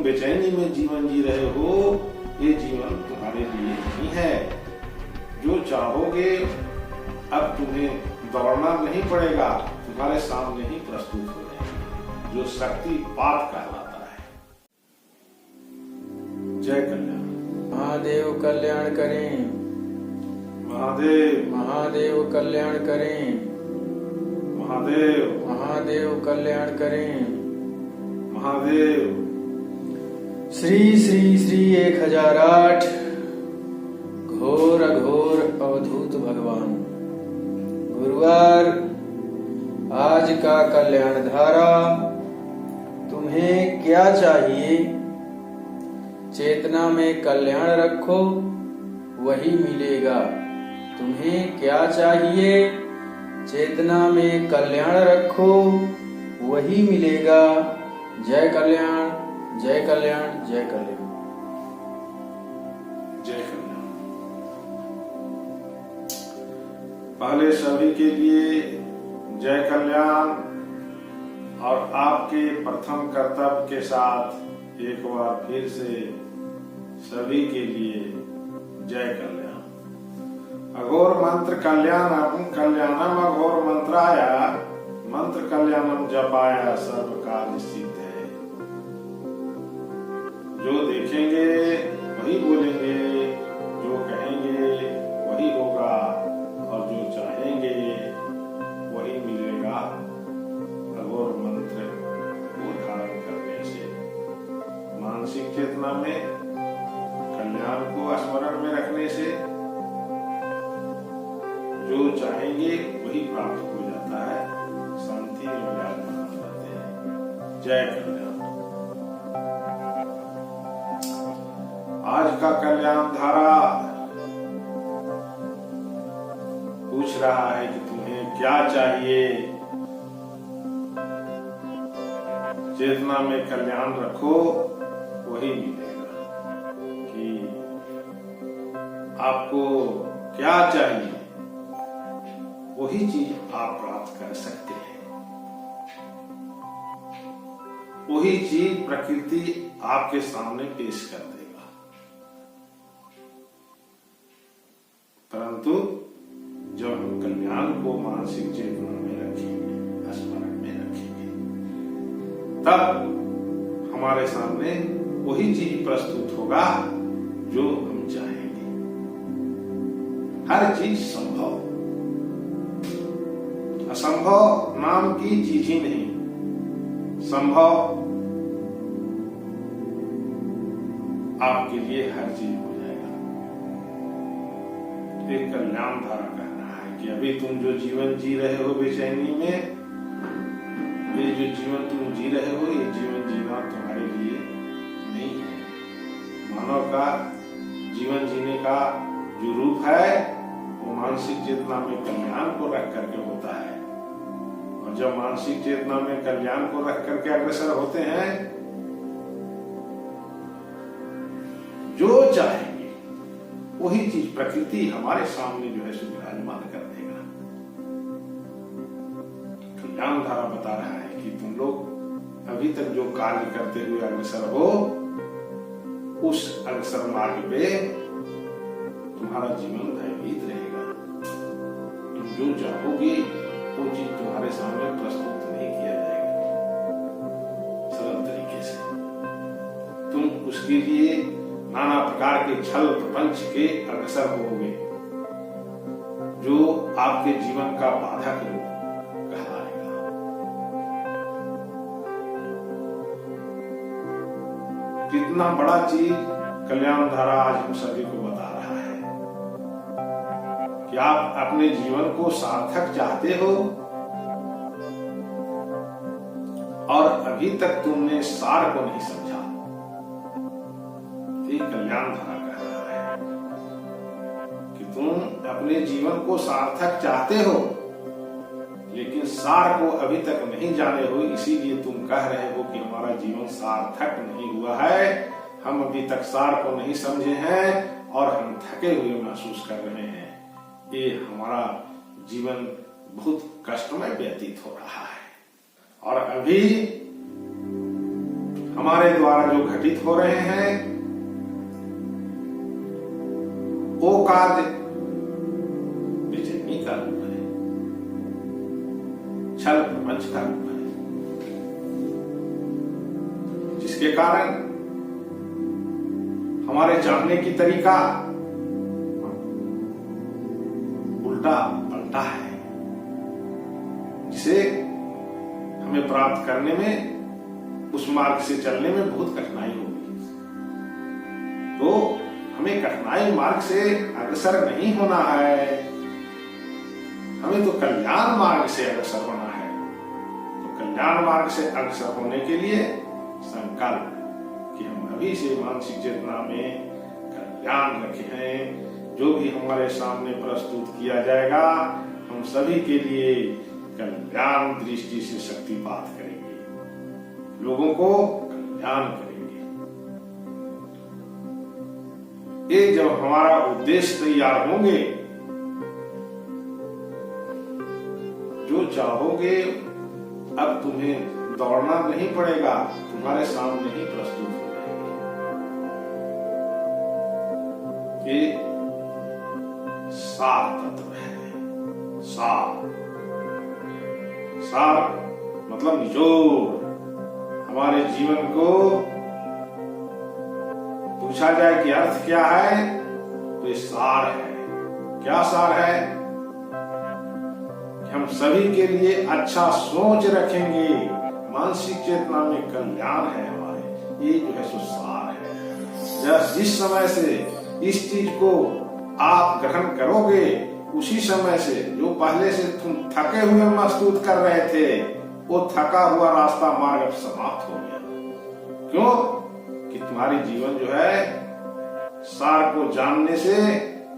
तुम बेचैनी में जीवन जी रहे हो, ये जीवन तुम्हारे लिए नहीं है। जो चाहोगे अब तुम्हें दौड़ना नहीं पड़ेगा, तुम्हारे सामने ही प्रस्तुत हो जाएगी, जो शक्तिपात कहलाता है। जय कल्याण। महादेव कल्याण करें। महादेव। महादेव कल्याण करें। महादेव। महादेव कल्याण करें। महादेव। श्री श्री श्री 1008 घोर अघोर अवधूत भगवान। गुरुवार आज का कल्याण धारा। तुम्हें क्या चाहिए? चेतना में कल्याण रखो, वही मिलेगा। तुम्हें क्या चाहिए? चेतना में कल्याण रखो, वही मिलेगा। जय कल्याण, जय कल्याण, जय कल्याण। जय कल्याण। पहले सभी के लिए जय कल्याण, और आपके प्रथम कर्तव्य के साथ एक बार फिर से सभी के लिए जय कल्याण। अघोर मंत्र कल्याणम कल्याणम अघोर मंत्राय, मंत्र कल्याणम जपाया सर्व कार्य सिद्ध है। जो देखेंगे वही बोलेंगे, जो कहेंगे वही होगा, और जो चाहेंगे वही मिलेगा। अघोर मंत्र को धारण करने से मानसिक चेतना में कल्याण को स्मरण में रखने से जो चाहेंगे वही प्राप्त हो जाता है, शांति में विराजमान हो जाते हैं। जय कल्याण। आज का कल्याण धारा पूछ रहा है कि तुम्हें क्या चाहिए। चेतना में कल्याण रखो, वही मिलेगा। कि आपको क्या चाहिए, वही चीज आप प्राप्त कर सकते हैं। वही चीज प्रकृति आपके सामने पेश कर देगा। परंतु जब हम कल्याण को मानसिक चेतना में रखेंगे, स्मरण में रखेंगे, तब हमारे सामने वही चीज प्रस्तुत होगा जो हम चाहेंगे। हर चीज संभव, असंभव नाम की चीज ही नहीं। संभव आपके लिए हर चीज हो जाएगा। एक कल्याण धारा कहना है कि अभी तुम जो जीवन जी रहे हो बेचैनी में, ये जो जीवन तुम जी रहे हो, ये जीवन जीना तुम्हारे लिए नहीं है। मानव का जीवन जीने का जो रूप है वो मानसिक चेतना में कल्याण को रख करके होता है। और जब मानसिक चेतना में कल्याण को रख करके अग्रसर होते हैं, जो चाहेंगे वही चीज प्रकृति हमारे सामने जो है विराजमान कर देगा। कल्याण धारा बता रहा है कि तुम लोग अभी तक जो कार्य करते हुए अग्रसर हो, उस अग्रसर मार्ग पे तुम्हारा जीवन भयभीत रहेगा। तुम जो चाहोगे वो चीज तुम्हारे सामने प्रस्तुत नहीं किया जाएगा सरल तरीके से। तुम उसके लिए नाना प्रकार के छल प्रपंच के अग्रसर होगे, जो आपके जीवन का बाधक रूप कहलाएगा। कितना बड़ा चीज कल्याण धारा आज हम सभी को बता रहा है कि आप अपने जीवन को सार्थक चाहते हो, और अभी तक तुमने सार को नहीं समझा। ये कल्याण धारा कह रहा है कि तुम अपने जीवन को सार्थक चाहते हो, लेकिन सार को अभी तक नहीं जाने हो। इसीलिए तुम कह रहे हो कि हमारा जीवन सार्थक नहीं हुआ है, हम अभी तक सार को नहीं समझे हैं और हम थके हुए महसूस कर रहे हैं। ये हमारा जीवन बहुत कष्टमय व्यतीत हो रहा है, और अभी हमारे द्वारा जो घटित हो रहे हैं वो कार्य बेचैनी का रूप है, छल प्रपंच का रूप है, जिसके कारण हमारे जानने की तरीका उल्टा पलटा है, जिसे हमें प्राप्त करने में, उस मार्ग से चलने में बहुत कठिनाई होगी। तो हमें कठिनाई मार्ग से अग्रसर नहीं होना है, हमें तो कल्याण मार्ग से अग्रसर होना है। तो कल्याण मार्ग से अग्रसर होने के लिए संकल्प कि हम अभी से मानसिक चेतना में कल्याण रखे हैं। जो भी हमारे सामने प्रस्तुत किया जाएगा हम सभी के लिए कल्याण दृष्टि से शक्तिपात करेंगे, लोगों को कल्याण करेंगे। ये जब हमारा उद्देश्य तैयार होंगे, जो चाहोगे अब तुम्हें दौड़ना नहीं पड़ेगा, तुम्हारे सामने ही प्रस्तुत हो जाएंगे। ये सार तत्व है। सार मतलब निचोड़। हमारे जीवन को पूछा जाए कि अर्थ क्या है, तो ये सार है। क्या सार है? कि हम सभी के लिए अच्छा सोच रखेंगे, मानसिक चेतना में कल्याण है हमारे, ये जो है सो सार है। जिस समय से इस चीज को आप ग्रहण करोगे, उसी समय से जो पहले से तुम थके हुए महसूस कर रहे थे, वो थका हुआ रास्ता मार्ग अब समाप्त हो गया। क्यों? कि तुम्हारी जीवन जो है सार को जानने से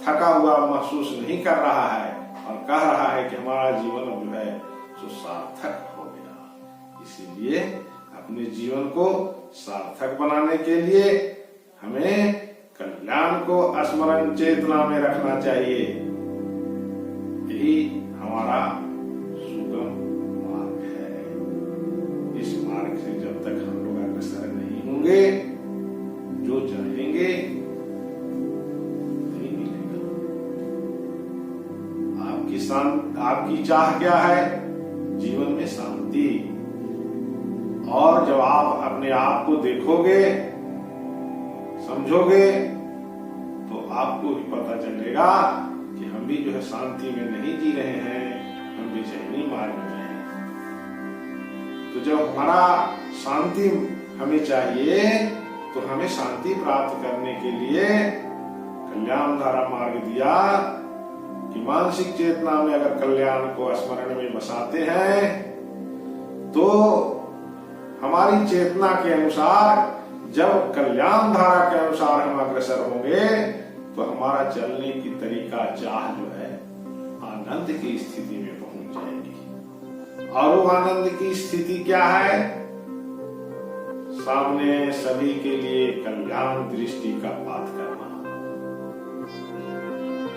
थका हुआ महसूस नहीं कर रहा है और कह रहा है कि हमारा जीवन अब जो है सो सार्थक हो गया। इसीलिए अपने जीवन को सार्थक बनाने के लिए हमें कल्याण को स्मरण चेतना में रखना चाहिए। यही हमारा सुगम मार्ग है। इस मार्ग से जब तक हम लोग अग्रसर नहीं होंगे, जो चाहेंगे नहीं मिलेगा। आपकी चाह क्या है? जीवन में शांति। और जब आप अपने आप को देखोगे, समझोगे, तो आपको भी पता चलेगा कि हम भी जो है शांति में नहीं जी रहे हैं, हम बेचैनी मार्ग में हैं। तो जब हमारा शांति हमें चाहिए, तो हमें शांति प्राप्त करने के लिए कल्याण धारा मार्ग दिया कि मानसिक चेतना में अगर कल्याण को स्मरण में बसाते हैं, तो हमारी चेतना के अनुसार, जब कल्याण धारा के अनुसार हम अग्रसर होंगे, तो हमारा चलने की तरीका चाह जो है आनंद की स्थिति में पहुंच जाएगी। और वो आनंद की स्थिति क्या है? सामने सभी के लिए कल्याण दृष्टि का पात करना,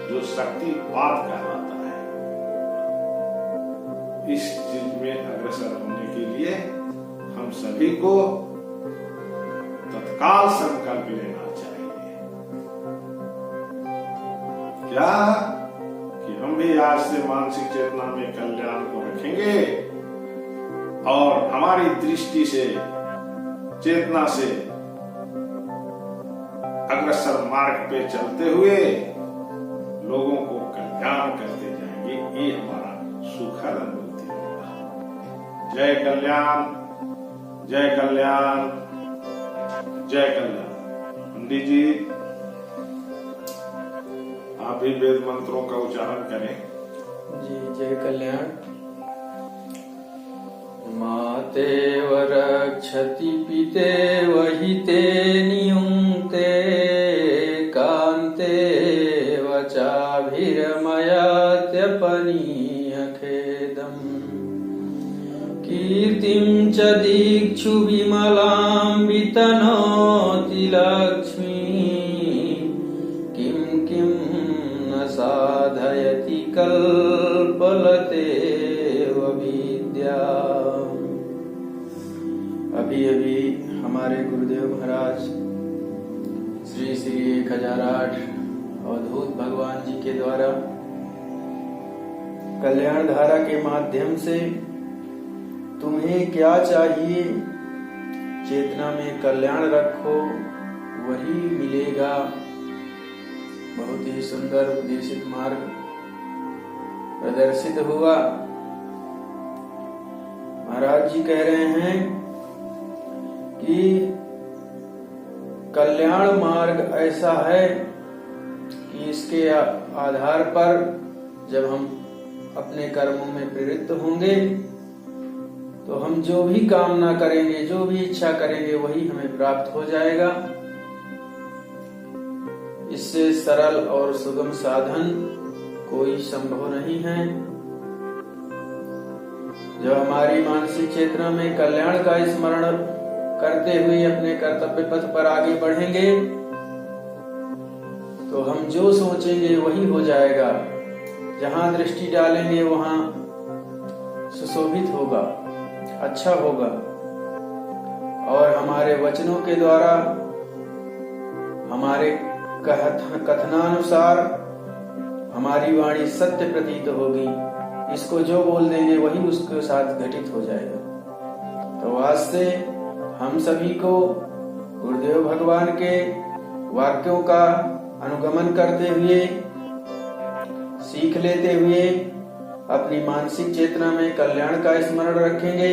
जो शक्तिपात कहलाता है। इस चीज में अग्रसर होने के लिए हम सभी को तत्काल संकल्प लेना चाहिए। क्या? कि हम भी आज से मानसिक चेतना में कल्याण को रखेंगे और हमारी दृष्टि से, चेतना से अग्रसर मार्ग पे चलते हुए लोगों को कल्याण करते जाएंगे। ये हमारा सुखद अनुभूति होगा। जय कल्याण, जय कल्याण, जय कल्याण। पंडित जी, आप भी वेद मंत्रों का उच्चारण करें। जी, जय कल्याण। मातेव रक्षति पितेव हिते नियुङ्क्ते कान्तेव चाभिरमयात्यपनीयखेदम् कीर्तिं च दीक्षु विमलां वितनोति लक्ष्मी किं किं न साधयति कल्पलतेव विद्या। अभी अभी हमारे महाराज श्री श्री 1008 अवधूत भगवान जी के द्वारा कल्याण धारा के माध्यम से तुम्हें क्या चाहिए, चेतना में कल्याण रखो, वही मिलेगा। बहुत ही सुंदर उपदेशित मार्ग प्रदर्शित हुआ। महाराज जी कह रहे हैं कि कल्याण मार्ग ऐसा है कि इसके आधार पर जब हम अपने कर्मों में प्रवृत्त होंगे तो हम जो भी कामना करेंगे, जो भी इच्छा करेंगे, वही हमें प्राप्त हो जाएगा। इससे सरल और सुगम साधन कोई संभव नहीं है। जब हमारी मानसिक चेतना में कल्याण का स्मरण करते हुए अपने कर्तव्य पथ पर आगे बढ़ेंगे तो हम जो सोचेंगे वही हो जाएगा। जहां दृष्टि डालेंगे वहां सुशोभित होगा, अच्छा होगा। और हमारे वचनों के द्वारा, हमारे कथनानुसार हमारी वाणी सत्य प्रतीत होगी। इसको जो बोल देंगे वही उसके साथ घटित हो जाएगा। तो आज से हम सभी को गुरुदेव भगवान के वाक्यों का अनुगमन करते हुए, सीख लेते हुए अपनी मानसिक चेतना में कल्याण का स्मरण रखेंगे,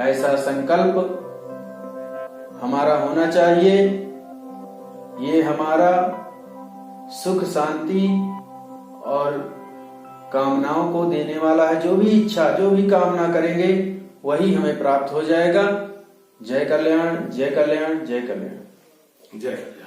ऐसा संकल्प हमारा होना चाहिए। ये हमारा सुख, शांति और कामनाओं को देने वाला है। जो भी इच्छा, जो भी कामना करेंगे वही हमें प्राप्त हो जाएगा। जय कल्याण, जय कल्याण, जय कल्याण, जय कल्याण।